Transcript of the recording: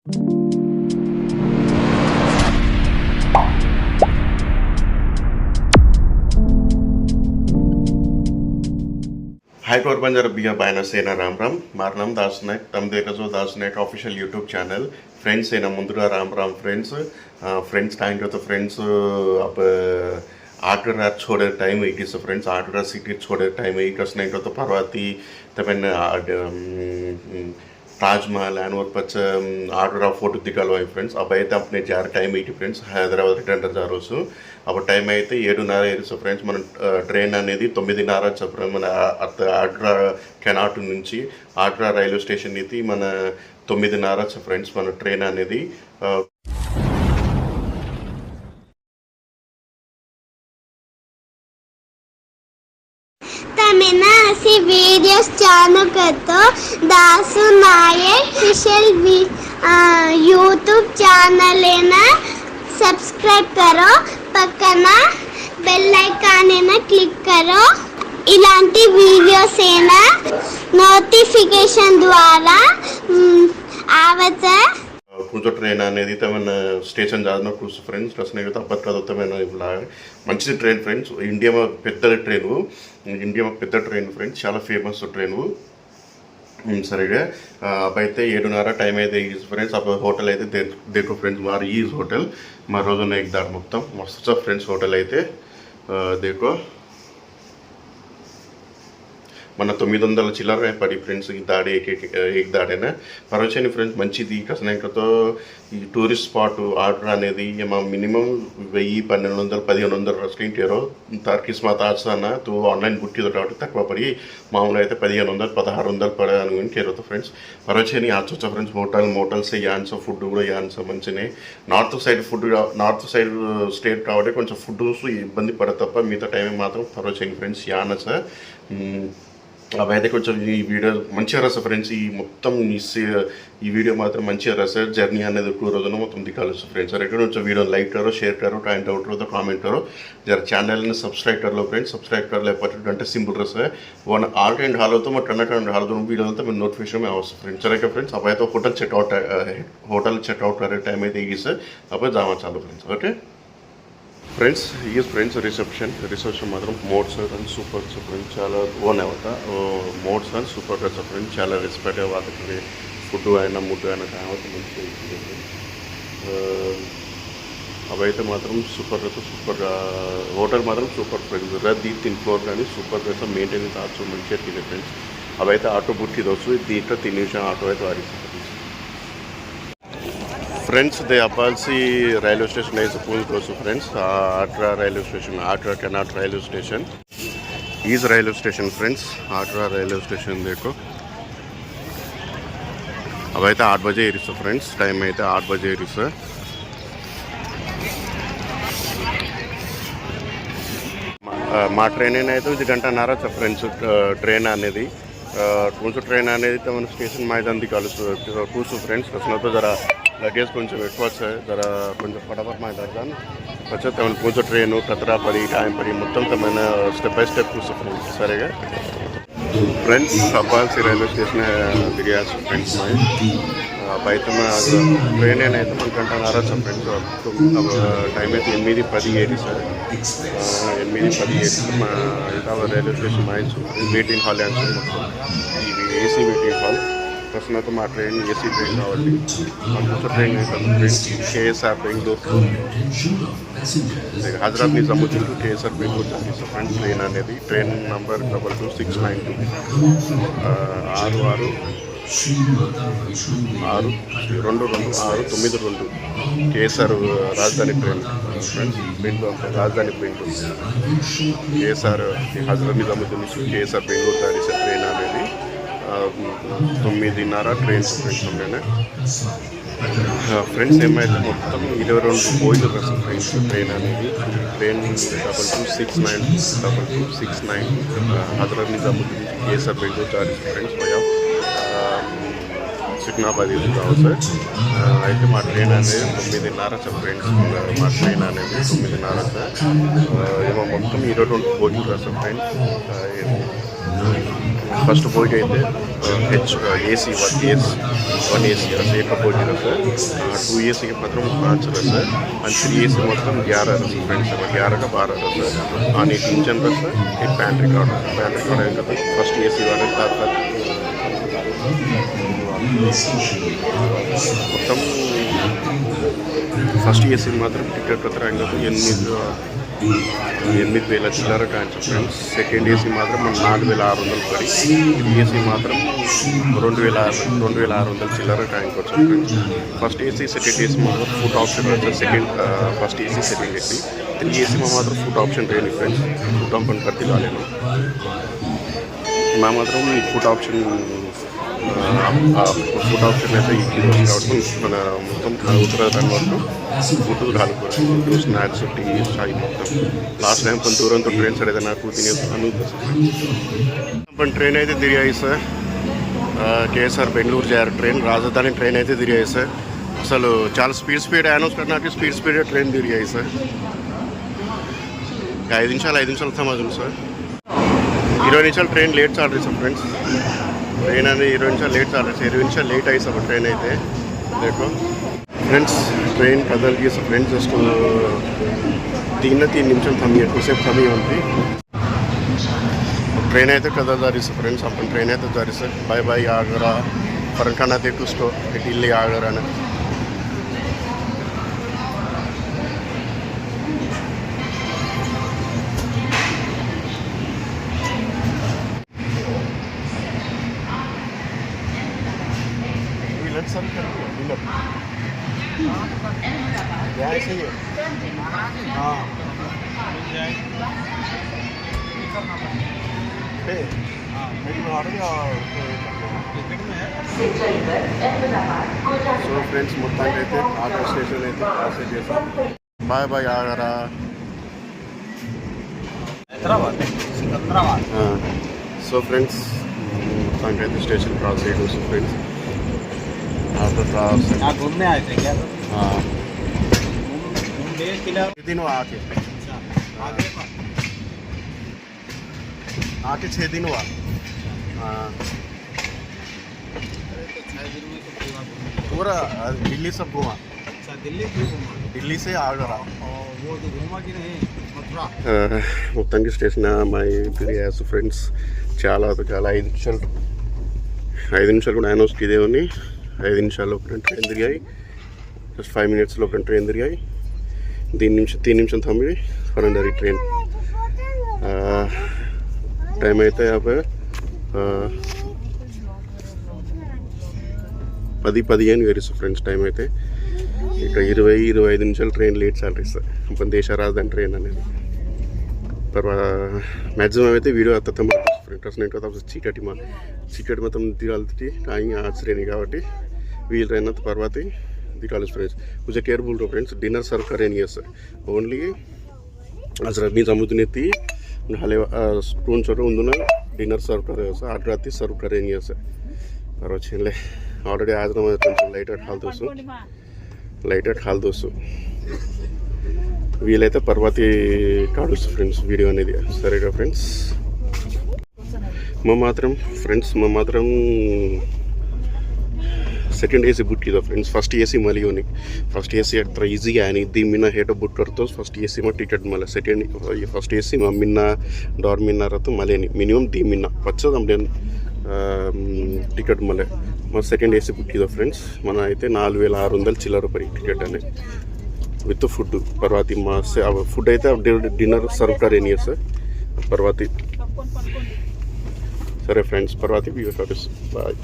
हाय पोरबंदर भैया बायना सेना राम राम मार नाम दास नायक तम देखो जो दास नायक ऑफिशियल यूट्यूब चैनल फ्रेंड्स सेना मुंदुगा राम राम फ्रेंड्स टाइम तो फ्रेंड्स अब आगरा छोड़े टाइम एट इस फ्रेंड्स आगरा सिटी छोड़े टाइम एट नहीं तो परवाती तमें ताजमहल एनवर पच आगरा फोटो दिखाल भाई फ्रेंड्स अब అయితే अपने जार टाइम एट फ्रेंड्स హైదరాబాద్ రిటర్న్ जा రోజు అప్పుడు టైం అయితే 7:30 ఫ్రెండ్స్ మన ట్రైన్ అనేది 9:30 చెప్పడం మన ఆగ్రా కెనాట్ నుంచి ఆగ్రా రైల్వే స్టేషన్ ఇది మన 9:30 ఫ్రెండ్స్ మన ట్రైన్ అనేది ऐसी वीडियोस चालू कर दो दासू नायक ऑफिशियल यूट्यूब चैनल है ना सब्सक्राइब करो पక్కన बेल आइकन है ना क्लिक करो इलांटी वीडियोस है ना नोटिफिकेशन द्वारा आवता కూర్చో ట్రైన్ అనేది తమన స్టేషన్ జాదన కూర్చో ఫ్రెండ్స్ రసనే కదా అప్పట్లో తమన ఇలా మంచి ట్రైన్ ఫ్రెండ్స్ ఇండియా పెద్ద ట్రైన్ ఫ్రెండ్స్ చాలా ఫేమస్ ట్రైన్ సరిగా అబైతే 7:30 టైం అయితే ఫ్రెండ్స్ అప్పుడు హోటల్ అయితే देखो ఫ్రెండ్స్ మారి ఈ హోటల్ మా రోజున ఎక్దార్ మొత్తం మస్తు ఫ్రెండ్స్ హోటల్ అయితే देखो మన 900 చిల్లర పడి ఫ్రెండ్స్ ఈ దాడే ఏక్ దాడేనా పరవచని ఫ్రెండ్స్ మంచిది కసనైకతో ఈ టూరిస్ట్ స్పాట్ ఆర్డర్ అనేది మా మినిమం 1000-1200 రెస్టారెంట్ ఏరో तार किस्मत आसाना तो ऑनलाइन बुक కాబట్టి తక్కువ పడి మామూలుగా అయితే 1500-1600 పడే అనుకుని కేరతో ఫ్రెండ్స్ పరవచని ఆచొచ్చ ఫ్రెండ్స్ మోటల్స్ యాన్స్ ఫుడ్ కూడా యాన్స్ మంచినే నార్త్ సైడ్ స్టేట్ కాబట్టి కొంచెం ఫుడ్ ఇబ్బంది పడత తప్ప మిగతా టైం మాత్రం పరవచని ఫ్రెండ్స్ యానస్ अब అయితే కొంచెం ఈ వీడియో మంచిగా రస ఫ్రెండ్స్ ఈ మొత్తం ఈ వీడియో మాత్రం మంచిగా రస జర్నీ అనేది 2 రోజున మొత్తం दिखालो फ्रेंड्स अरे కొంచెం వీడియో लाइक करो शेयर करो टाइम डाउट हो तो कमेंट करो जरा चैनल ने सब्सक्राइब कर लो फ्रेंड्स सब्सक्राइब कर ले पर घंटे सिंपल रस है वन ऑल टाइम हाल तो मैं टर्न हाल तो वीडियो तो मैं नोटिफिकेशन में आवश्यक फ्रेंड्स चले के फ्रेंड्स अब तो होटल चेकआउट करे टाइम है देगी सर अब जावा चालू फ्रेंड्स ओके फ्रेंड्स ये फ्रेंड्स रिसेप्शन मात्र मोड्स आणि सूपर फ्रेंड्स చాలా ఓన్ అవుతా మోడ్స్ అండ్ సూపర్ ఫ్రెండ్స్ చాలా రెస్పెక్ట్ వాళ్ళకి ఫుడ్ అయినా ముడ్ అయినా కావచ్చు మంచిగా అవైతే మాత్రం సూపర్ హోటల్ మాత్రం సూపర్ ఫ్రెండ్స్ రద్దీ 3 ఫ్లోర్ కానీ సూపర్ ఫ్రెండ్స్ మెయింటెనెన్స్ ఆల్సో మంచిగా తినే ఫ్రెండ్స్ అవైతే ఆటో బుక్ దోసు దీంట్లో 3 నిమిషం ఆటో అయితే వాడిస్తారు फ्रेंड्स दे अपालसी रैल्वे स्टेशन है पूल कोसु friends Agra railway station Agra Cantt railway station is railway station friends Agra railway station देखो अब అయితే 8 बजे इरिस फ्रेंड्स टाइम అయితే 8 बजे इरिस మా ట్రైన్ అయితే 1 గంటన్నర ఫ్రెండ్స్ ట్రైన్ అనేది కొంచెం ట్రైన్ అనేది మన స్టేషన్ మైదానికి కూర్చు ఫ్రెండ్స్ వస్తున్నతో జర लगेज కొంచెం ఎక్కువ వచ్చాయి జర కొంచెం फटाफट మాట్లాడదాం వచ్చే తమ కొంచెం ట్రైన్ కతరా పడి టైం పడి మొత్తం తమైన స్టెప్ బై స్టెప్ కూర్చో ఫ్రెండ్స్ సరేగా ఫ్రెండ్స్ అబ్బాల్సి రైల్వే స్టేషన్ దిగాస్ ఫ్రెండ్స్ మై బయట ట్రైన్ అయితే మన గంటన్నర ఫ్రెండ్స్ టైం అయితే 8:10 సార్ 8:10 మా railway station my meeting hall అంటే మొత్తం ఏసీ మీటింగ్ హాల్ ప్రశ్న तो మా ట్రైన్ ఏసీ ట్రైన్ కాబట్టి కొంచెం train KSR Bengaluru Hazrat Nizamuddin to KSR Bengaluru journey friends train అనేది ట్రైన్ నంబర్ 692 కేఎస్ఆర్ రాజధాని ట్రైన్ ఫ్రెండ్స్ బెంగళూరు రాజధాని బెంగళూరు కేఎస్ఆర్ హజరత్ నిజాముద్దీన్ నుంచి కేఎస్ఆర్ బెంగళూరు దారి ట్రైన్ అనేది 9:30 ట్రైన్స్ ఫ్రెండ్స్ ఉండేనే ఫ్రెండ్స్ ఏమైతే మొత్తం 22 పోయిన ఫ్రెండ్స్ ట్రైన్ అనేది ట్రైన్ 2269 హజరత్ నిజాముద్దీన్ కేఎస్ఆర్ బెంగళూరు దారి ఫ్రెండ్స్ భయ సికింద్రాబాద్ కావచ్చు అయితే మా ట్రైన్ అనేది 9:30 ఫ్రెండ్స్ మా ట్రైన్ అనేది 9:30 ఏమో మొత్తం 22 పోయిన ఫ్రెండ్స్ फर्स्ट बोगी అయితే ఏసీ 1 ఏసీ एक बोगी सर 2 ఏసీ के मात्र 5 रहा सर और 3 ఏసీ మొత్తం 11 रहा फ्रेंड्स 11 का 12 रहा सर और एक इंजन रहा सर एक पैंट्री कार्ड है फर्स्ट ఏసీ वाले మొత్తం ఫస్ట్ ఏసీ మాత్రం టికెట్ ప్రకారంగా 8,000 చిల్లర కావచ్చు ఫ్రెండ్స్. సెకండ్ ఏసీ మాత్రం 4,600 పడి, ఏసీ మాత్రం 2,600 చిల్లర కావచ్చు friends. First AC second AC మాత్రం food option second first AC second AC 3 AC में मात्र फुट ऑप्शन रहेगी फ्रेंड्स. फुट ऑप्शन करती लालेनो मैं मात्र फुट ऑप्शन फुट ऑप्शन అయితే ఈ రోజు కాబట్టి మన మొత్తం ఉత్తరాఖండ్ వరకు ఫుడ్ కాలుకోవాలి స్నాక్స్ టీ చాయ్ మొత్తం लास्ट टाइम पण तुरंत ट्रेन से ना कूतिने पण ट्रेन అయితే తిరిగాయి సార్. కేఎస్ఆర్ బెంగళూరు జార్ ట్రైన్ రాజధాని ట్రైన్ అయితే తిరిగాయి సార్. అసలు చాలా స్పీడ్ అనౌన్స్ करना స్పీడ్ ట్రైన్ తిరిగాయి సార్. 5 నిమిషాలు సమझूं सर 20 నిమిషాలు ट्रेन लेट चल रही सब फ्रेंड्स. ट्रेन అనేది 20 నిమిషాలు लेट चल रही है. 20 నిమిషాలు लेट आई सब ट्रेन అయితే देखो फ्रेंड्स ट्रेन कदल गई सब फ्रेंड्स जस्ट 3 निमिषाल थमी है कुछ थमी होती ट्रेन అయితే कदल जा रही है फ्रेंड्स. अपन ट्रेन అయితే जा रही है. बाय बाय आगरा फरकाना थे टू स्टो दिल्ली आगरा ने सर डिनर ऐसे ही है. हाँ సో ఫ్రెండ్స్ మొత్తానికి అయితే ఆగ్రా స్టేషన్ అయితే పాస్ చేసాం. బాయ్ బాయ్ ఆగరా సికింద్రాబాద్. సో ఫ్రెండ్స్ మొత్తానికి అయితే స్టేషన్ క్రాస్ చేయడం ఫ్రెండ్స్. घूमने आए थे क्या? हाँ दिन आके 6 दिन हुआ. हाँ पूरा दिल्ली सब घूमा. अच्छा दिल्ली क्यों घूमा? दिल्ली से आगरा वो तो घूमा कि नहीं मथुरा? మొత్తానికి స్టేషన్ మా తిరిగాసు ఫ్రెండ్స్. చాలా 5 నిమిషాలు కూడా అనౌన్స్కి ఇదే ఉంది. 5 నిమిషాల్లో ట్రైన్ తిరిగాయి. జస్ట్ 5 మినిట్స్లో ట్రైన్ తిరిగాయి. 3 నిమిషం थमी फरंडरी ट्रेन. टाइम అయితే अब 10:15 వేరు ఫ్రెండ్స్. టైం అయితే ఇక్కడ 20-25 నిమిషాలు ట్రైన్ లేట్ చాలు సార్. अपन देश राजधानी ट्रेन అనేది मैक्सिमम అయితే వీడియో आता फ्रेंड्स नहीं कहता चीकटी में तुम दिखाती टाइम आज रहने కాబట్టి వీళ్ళు रहना तो తర్వాత दिखाली फ्रेंड्स. मुझे केयरफुल रहो फ्रेंड्स. डिनर सर्व करें नहीं है सर. ओनली आज रबी समुद्र थी हाले स्पून छोटे उन डिनर सर्व करे सर. आठ रात सर्व करें नहीं है सर. पर ले ऑलरेडी आज लाइट हाल दोस्तों వీలైతే పర్వతి కాడుస్తు ఫ్రెండ్స్ వీడియో అనేది సరేగా ఫ్రెండ్స్. मैं मात्रम सेकंड एसी बुक किया फ्रेंड्स. फर्स्ट एसी मली होनी फर्स्ट एसी अത്ര इजी आनी दी मिना हेट बुक करतो फर्स्ट एसी में टिकट मला सेकंड फर्स्ट एसी में मिना डोर मिना रहतो मलेनी मिनिमम दी मिना पच्चा हमने टिकट मले मैं सेकंड एसी बुक किया फ्रेंड्स. मन అయితే 4,600 చిల్లర పడి टिकट अने विथ फुड परवाती माँ से अब फुड అయితే डिनर सर्व करें नहीं है सर. परवाती सर फ्रेंड्स परवाती भी बाय.